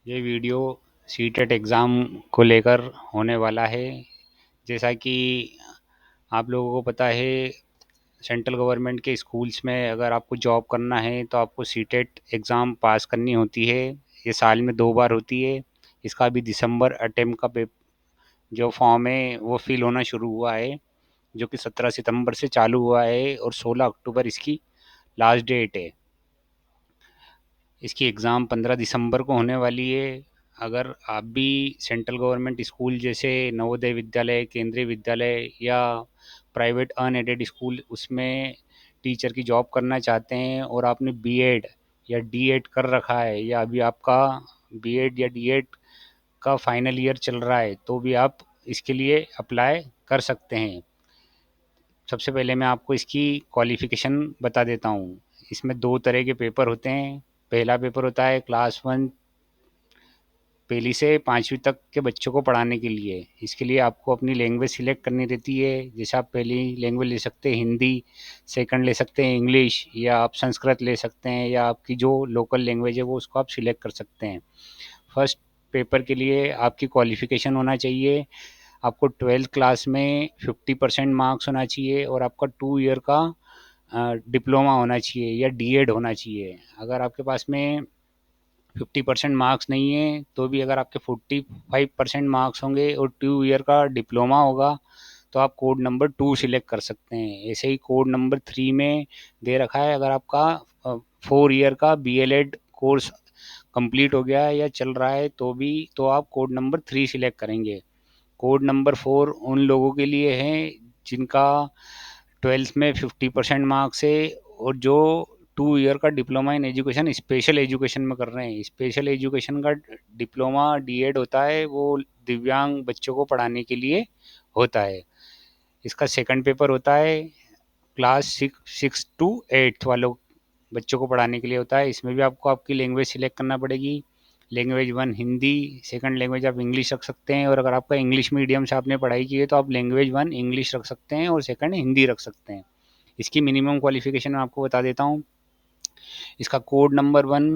ये video CTET exam को लेकर होने वाला है। जैसा कि आप लोगों को पता है, सेंट्रल गवर्नमेंट के स्कूल्स में अगर आपको जॉब करना है तो आपको सीटेट एग्ज़ाम पास करनी होती है। ये साल में 2 बार होती है। इसका अभी दिसंबर अटेम्प्ट का जो फॉर्म है वो फिल होना शुरू हुआ है, जो कि 17 सितंबर से चालू हुआ है और 16 अक्टूबर इसकी लास्ट डेट है। इसकी एग्ज़ाम 15 दिसंबर को होने वाली है। अगर आप भी सेंट्रल गवर्नमेंट स्कूल जैसे नवोदय विद्यालय, केंद्रीय विद्यालय या प्राइवेट अनएडेड स्कूल उसमें टीचर की जॉब करना चाहते हैं और आपने बीएड या डीएड कर रखा है, या अभी आपका बीएड या डीएड का फाइनल ईयर चल रहा है, तो भी आप इसके लिए अप्लाई कर सकते हैं। सबसे पहले मैं आपको इसकी क्वालिफ़िकेशन बता देता हूँ। इसमें 2 तरह के पेपर होते हैं। पहला पेपर होता है क्लास 1 पहली से 5वीं तक के बच्चों को पढ़ाने के लिए। इसके लिए आपको अपनी लैंग्वेज सिलेक्ट करनी रहती है। जैसे आप पहली लैंग्वेज ले सकते हैं हिंदी, सेकंड ले सकते हैं इंग्लिश, या आप संस्कृत ले सकते हैं, या आपकी जो लोकल लैंग्वेज है वो उसको आप सिलेक्ट कर सकते हैं। फर्स्ट पेपर के लिए आपकी क्वालिफ़िकेशन होना चाहिए। आपको 12th क्लास में 50% मार्क्स होना चाहिए और आपका 2 ईयर का डिप्लोमा होना चाहिए या डीएड होना चाहिए। अगर आपके पास में 50% मार्क्स नहीं है तो भी अगर आपके 45% मार्क्स होंगे और 2 ईयर का डिप्लोमा होगा तो आप कोड नंबर 2 सिलेक्ट कर सकते हैं। ऐसे ही कोड नंबर 3 में दे रखा है, अगर आपका 4 ईयर का बीएलएड कोर्स कंप्लीट हो गया है या चल रहा है तो आप कोड नंबर 3 सिलेक्ट करेंगे। कोड नंबर 4 उन लोगों के लिए है जिनका 12th में 50% मार्क्स है और जो 2 ईयर का diploma in education special education में कर रहे हैं। स्पेशल एजुकेशन का डिप्लोमा डीएड होता है, वो दिव्यांग बच्चों को पढ़ाने के लिए होता है। इसका सेकंड पेपर होता है क्लास 6 to 8 वालों बच्चों को पढ़ाने के लिए होता है। इसमें भी आपको आपकी लैंग्वेज सिलेक्ट करना पड़ेगी। लैंग्वेज 1 हिंदी, सेकंड लैंग्वेज आप इंग्लिश रख सकते हैं, और अगर आपका इंग्लिश मीडियम से आपने पढ़ाई की है तो आप लैंग्वेज 1 इंग्लिश रख सकते हैं और सेकंड हिंदी रख सकते हैं। इसकी मिनिमम क्वालिफिकेशन मैं आपको बता देता हूँ। इसका कोड नंबर 1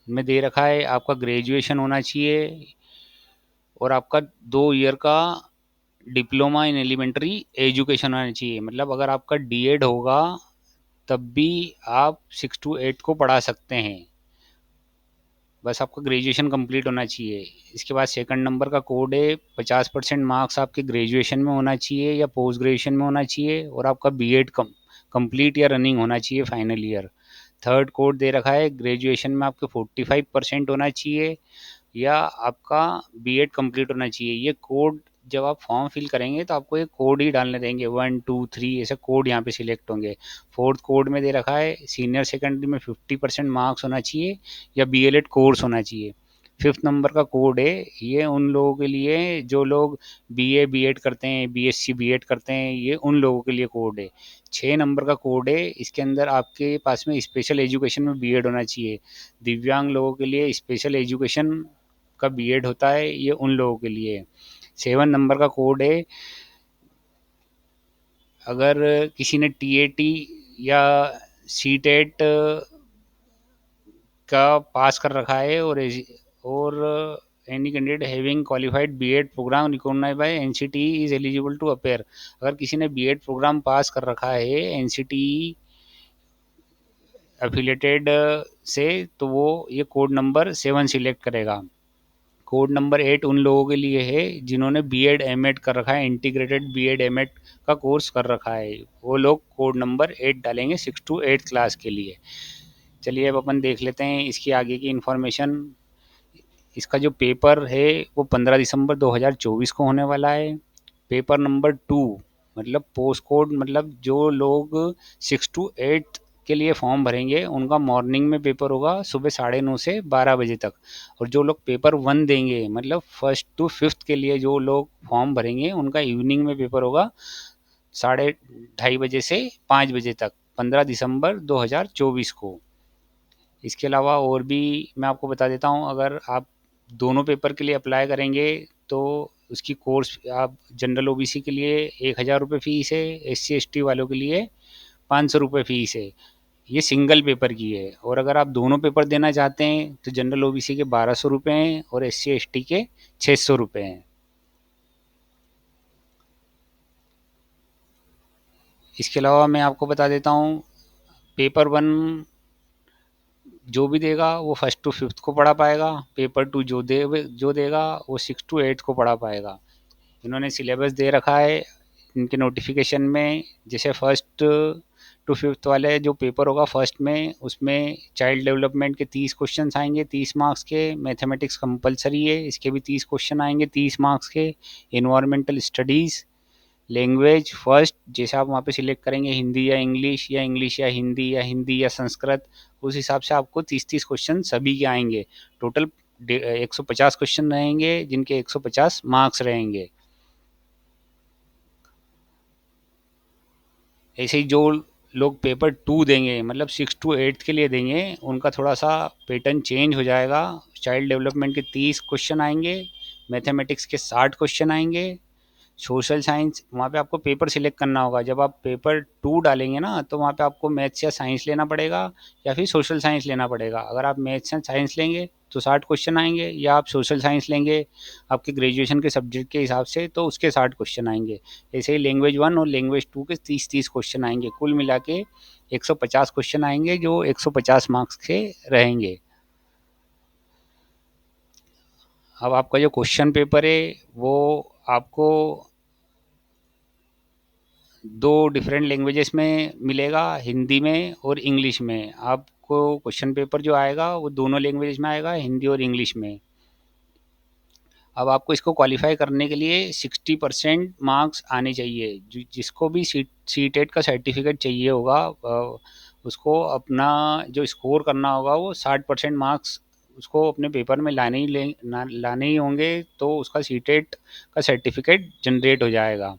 में दे रखा है आपका ग्रेजुएशन होना चाहिए और आपका 2 ईयर का डिप्लोमा इन एलिमेंट्री एजुकेशन होना चाहिए। मतलब अगर आपका डीएड होगा तब भी आप 6 to 8 को पढ़ा सकते हैं। बस आपका ग्रेजुएशन कंप्लीट होना चाहिए। इसके बाद सेकंड नंबर का कोड है 50% मार्क्स आपके ग्रेजुएशन में होना चाहिए या पोस्ट ग्रेजुएशन में होना चाहिए और आपका बीएड कंप्लीट या रनिंग होना चाहिए फाइनल ईयर। थर्ड कोड दे रखा है ग्रेजुएशन में आपके 45% होना चाहिए या आपका बीएड कंप्लीट होना चाहिए। ये कोड जब आप फॉर्म फिल करेंगे तो आपको ये कोड ही डालने देंगे, 1 2 3 ऐसे कोड यहाँ पे सिलेक्ट होंगे। फोर्थ कोड में दे रखा है सीनियर सेकेंडरी में 50% मार्क्स होना चाहिए या बीएलएड कोर्स होना चाहिए। फिफ्थ नंबर का कोड है, ये उन लोगों के लिए जो लोग बीए बीएड करते हैं, बीएससी बीएड करते हैं, ये उन लोगों के लिए कोड है। 6 नंबर का कोड है, इसके अंदर आपके पास में स्पेशल एजुकेशन में बीएड होना चाहिए। दिव्यांग लोगों के लिए स्पेशल एजुकेशन का बीएड होता है, ये उन लोगों के लिए। 7 नंबर का कोड है, अगर किसी ने टीएटी या सीटेट का पास कर रखा है और any candidate having qualified BEd programme recognised by NCTE is eligible to appear. अगर किसी ने बीएड प्रोग्राम पास कर रखा है एनसीटीई एफिलेटेड से, तो वो ये कोड नंबर 7 सिलेक्ट करेगा। कोड नंबर 8 उन लोगों के लिए है जिन्होंने बीएड एमएड कर रखा है, इंटीग्रेटेड बीएड एमएड का कोर्स कर रखा है, वो लोग कोड नंबर 8 डालेंगे 6 to 8 क्लास के लिए। चलिए अब अपन देख लेते हैं इसकी आगे की इन्फॉर्मेशन। इसका जो पेपर है वो 15 दिसंबर 2024 को होने वाला है। पेपर नंबर 2 मतलब पोस्ट कोड, मतलब जो लोग 6 to 8 के लिए फॉर्म भरेंगे उनका मॉर्निंग में पेपर होगा सुबह 9:30 से 12 बजे तक। और जो लोग पेपर 1 देंगे मतलब 1st to 5th के लिए जो लोग फॉर्म भरेंगे उनका इवनिंग में पेपर होगा 2:30 बजे से 5 बजे तक, 15 दिसंबर 2024 को। इसके अलावा और भी मैं आपको बता देता हूँ, अगर आप दोनों पेपर के लिए अप्लाई करेंगे तो उसकी कोर्स आप जनरल ओबीसी के लिए 1,000 रुपये फ़ीस है, SC ST वालों के लिए 500 रुपये फ़ीस है। ये सिंगल पेपर की है। और अगर आप दोनों पेपर देना चाहते हैं तो जनरल ओबीसी के 1200 रुपये हैं और SC ST के 600 रुपये हैं। इसके अलावा मैं आपको बता देता हूँ, पेपर वन जो भी देगा वो फर्स्ट टू फिफ्थ को पढ़ा पाएगा। पेपर टू जो देगा वो सिक्स टू एट्थ को पढ़ा पाएगा। इन्होंने सिलेबस दे रखा है इनके नोटिफिकेशन में। जैसे फर्स्ट टू फिफ्थ वाले जो पेपर होगा फर्स्ट में, उसमें चाइल्ड डेवलपमेंट के 30 क्वेश्चन आएंगे 30 मार्क्स के। मैथमेटिक्स कंपलसरी है, इसके भी 30 क्वेश्चन आएंगे 30 मार्क्स के। इन्वायरमेंटल स्टडीज़, लैंग्वेज फर्स्ट, जैसे आप वहाँ पे सिलेक्ट करेंगे हिंदी या इंग्लिश या हिंदी या संस्कृत, उस हिसाब से आपको 30 क्वेश्चन सभी के आएंगे। टोटल 150 क्वेश्चन रहेंगे जिनके 150 मार्क्स रहेंगे। ऐसे ही जो लोग पेपर टू देंगे, मतलब सिक्स टू एट्थ के लिए देंगे, उनका थोड़ा सा पैटर्न चेंज हो जाएगा। चाइल्ड डेवलपमेंट के 30 क्वेश्चन आएंगे, मैथमेटिक्स के 60 क्वेश्चन आएंगे, सोशल साइंस वहाँ पे आपको पेपर सिलेक्ट करना होगा। जब आप पेपर टू डालेंगे ना तो वहाँ पे आपको मैथ्स या साइंस लेना पड़ेगा या फिर सोशल साइंस लेना पड़ेगा। अगर आप मैथ्स या साइंस लेंगे तो 60 क्वेश्चन आएंगे, या आप सोशल साइंस लेंगे आपके ग्रेजुएशन के सब्जेक्ट के हिसाब से तो उसके 60 क्वेश्चन आएंगे। ऐसे ही लैंग्वेज वन और लैंग्वेज टू के 30 क्वेश्चन आएंगे। कुल मिला के 150 क्वेश्चन आएंगे जो 150 मार्क्स के रहेंगे। अब आपका जो क्वेश्चन पेपर है वो आपको दो डिफरेंट लैंग्वेजेस में मिलेगा, हिंदी में और इंग्लिश में। आपको क्वेश्चन पेपर जो आएगा वो दोनों लैंग्वेज में आएगा, हिंदी और इंग्लिश में। अब आपको इसको क्वालिफाई करने के लिए 60% मार्क्स आने चाहिए। जिसको भी सी टेट का सर्टिफिकेट चाहिए होगा उसको अपना जो स्कोर करना होगा वो 60% मार्क्स उसको अपने पेपर में लाने ही होंगे, तो उसका सी टेट का सर्टिफिकेट जनरेट हो जाएगा।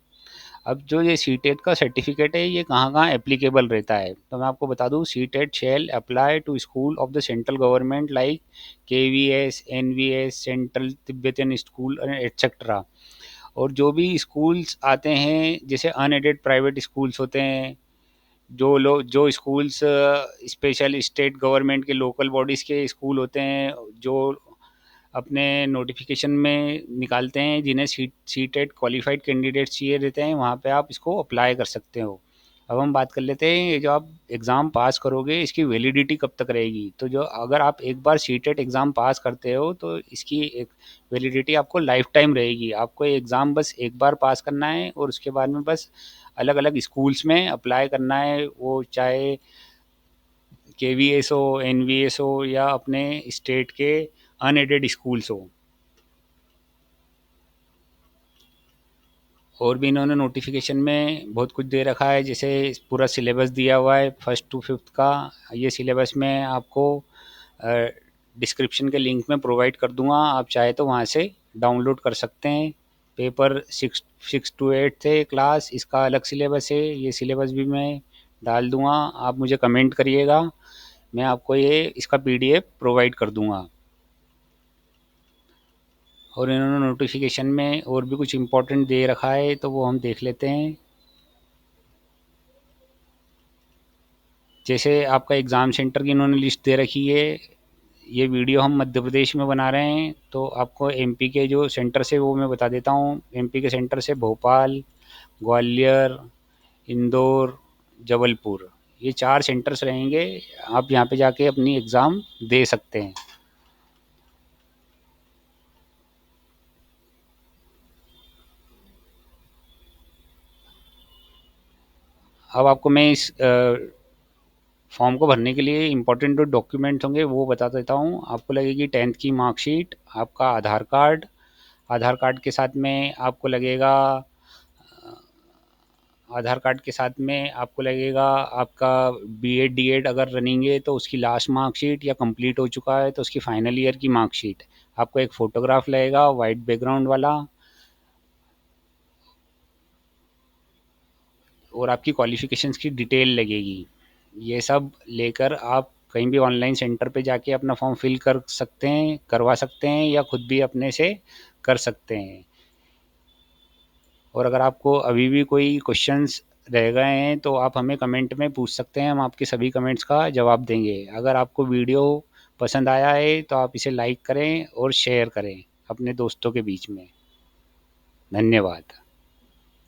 अब जो ये सी टेट का सर्टिफिकेट है ये कहाँ कहाँ एप्लीकेबल रहता है, तो मैं आपको बता दूँ। CTET shall apply to school of the central government like KVS NVS central Tibetan school etcetera. और जो भी स्कूल्स आते हैं जैसे अनएडेड प्राइवेट स्कूल्स होते हैं, जो स्कूल्स स्पेशल स्टेट गवर्नमेंट के लोकल बॉडीज़ के स्कूल होते हैं, जो अपने नोटिफिकेशन में निकालते हैं जिन्हें सी टेट क्वालिफाइड कैंडिडेट्स चाहिए रहते हैं, वहाँ पे आप इसको अप्लाई कर सकते हो। अब हम बात कर लेते हैं, ये जो आप एग्ज़ाम पास करोगे इसकी वैलिडिटी कब तक रहेगी। तो जो अगर आप एक बार सी टेट एग्ज़ाम पास करते हो तो इसकी एक वैलिडिटी आपको लाइफ टाइम रहेगी। आपको ये एग्ज़ाम बस एक बार पास करना है और उसके बाद में बस अलग अलग स्कूल्स में अप्लाई करना है, वो चाहे KVS हो, NVS हो, या अपने स्टेट के अनएडेड स्कूल्स हो। और भी इन्होंने नोटिफिकेशन में बहुत कुछ दे रखा है, जैसे पूरा सिलेबस दिया हुआ है फर्स्ट टू फिफ्थ का। ये सिलेबस मैं आपको डिस्क्रिप्शन के लिंक में प्रोवाइड कर दूंगा, आप चाहे तो वहाँ से डाउनलोड कर सकते हैं। पेपर सिक्स टू एट थे क्लास, इसका अलग सिलेबस है, ये सिलेबस भी मैं डाल दूंगा। आप मुझे कमेंट करिएगा, मैं आपको ये इसका PDF प्रोवाइड कर दूंगा। और इन्होंने नोटिफिकेशन में और भी कुछ इम्पोर्टेंट दे रखा है तो वो हम देख लेते हैं। जैसे आपका एग्ज़ाम सेंटर की इन्होंने लिस्ट दे रखी है। ये वीडियो हम मध्य प्रदेश में बना रहे हैं, तो आपको MP के जो सेंटर से वो मैं बता देता हूँ। MP के सेंटर से भोपाल, ग्वालियर, इंदौर, जबलपुर, ये 4 सेंटर्स रहेंगे। आप यहाँ पे जाके अपनी एग्ज़ाम दे सकते हैं। अब आपको मैं इस फॉर्म को भरने के लिए इंपॉर्टेंट जो डॉक्यूमेंट्स होंगे वो बता देता हूँ। आपको लगेगी 10th की मार्कशीट, आपका आधार कार्ड, आधार कार्ड के साथ में आपको लगेगा आधार कार्ड के साथ में आपको लगेगा आपका B.Ed D.Ed अगर रनिंग है तो उसकी लास्ट मार्कशीट, या कंप्लीट हो चुका है तो उसकी फाइनल ईयर की मार्कशीट। आपको एक फ़ोटोग्राफ लगेगा वाइट बैकग्राउंड वाला, और आपकी क्वालिफ़िकेशंस की डिटेल लगेगी। ये सब लेकर आप कहीं भी ऑनलाइन सेंटर पे जाके अपना फॉर्म फिल कर सकते हैं, करवा सकते हैं, या खुद भी अपने से कर सकते हैं। और अगर आपको अभी भी कोई क्वेश्चंस रह गए हैं तो आप हमें कमेंट में पूछ सकते हैं, हम आपके सभी कमेंट्स का जवाब देंगे। अगर आपको वीडियो पसंद आया है तो आप इसे लाइक करें और शेयर करें अपने दोस्तों के बीच में। धन्यवाद।